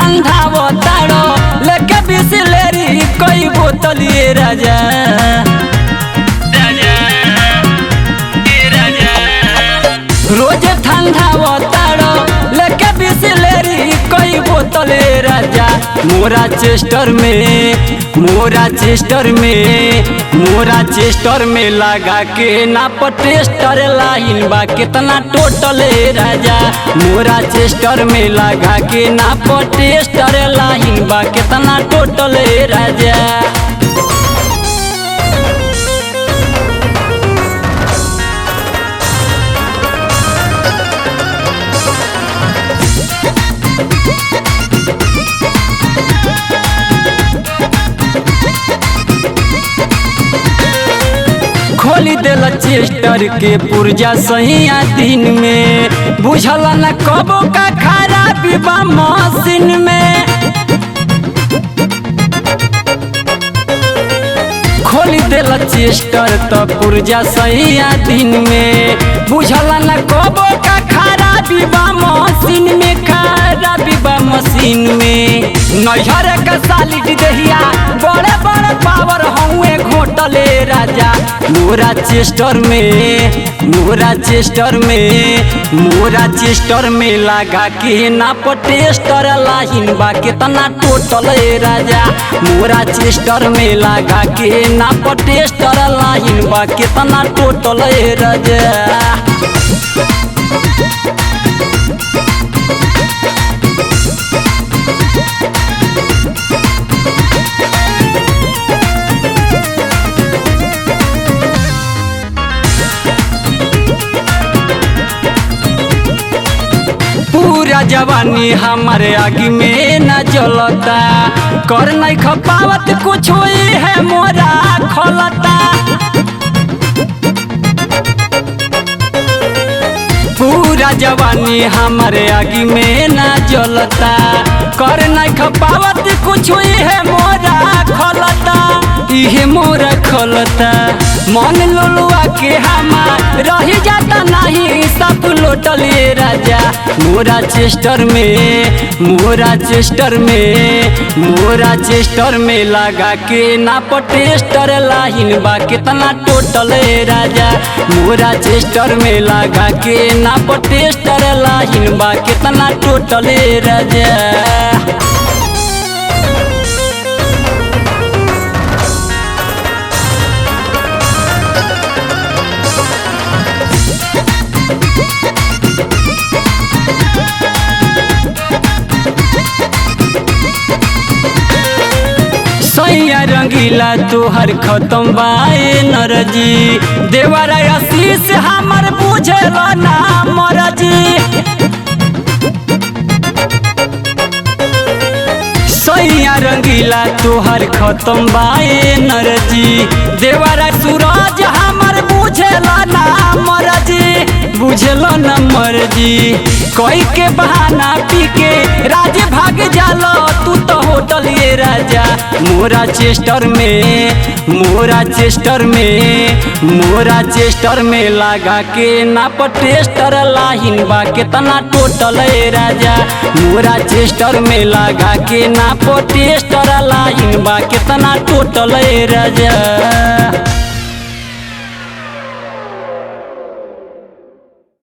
ठंडा बताड़ो लेके बिसलेरी कोई बोतल ये राजा रोज ठंडा बताड़ो लेके बिसलेरी कोई बोतल ये राजा मोरा चेस्टर में लगा के नाप टेस्टर लाइन बा कितना टोटल है राजा मोरा चेस्टर में लगा के नाप टेस्टर लाइन बा कितना टोटल है राजा। खोली देला चेस्टर के पुर्जा सहिया दिन में बुझल न कबो का खराबी बा मशीन में खोली देला चेस्टर तो पुर्जा सहिया दिन में बुझल न कबो का खराबी बा मशीन में खराबी बा मशीन में नैहर का सालिड दहिया बड़े बड़े पावर हुए घोटले राजा मोरा चेस्टर में लगा के नाप टेस्टर लाइन बा कितना टोटल है राजा मोरा चेस्टर में लगा के नाप टेस्टर लाइन बा कितना टोटल है राजा। पूरा जवानी हमारे आगे में न जलता कर नहीं खपावत कुछ है मोरा खोलता पूरा जवानी हमारे आगे में न जलता कर नहीं खपावत कुछ है मोरा खोलता इहे मोरा खोलता मन लोलुआ के हमार रही जाता नहीं सब लोटल ये राजा मोरा चेस्टर में लगा के नाप टेस्टर लाइन बा कितना टोटल है राजा मोरा चेस्टर में लगा के नाप टेस्टर लाइन बा कितना टोटल है राजा। सैया रंगीला तोहर खत्म बाए नरजी देवरा आशीष हमर बुझल ना मरजी सैया रंगीला तोहर खत्म बाए नरजी देवरा सूरज हमर बुझल ना मरजी कोई के बहाना पी के राज भाग जालो तू तो होटल ये राजा मोरा चेस्टर में लगा के नाप टेस्टर लाइन बा कितना टोटल है राजा मोरा चेस्टर में लगा के नाप टेस्टर लाइन बा कितना टोटल है राजा।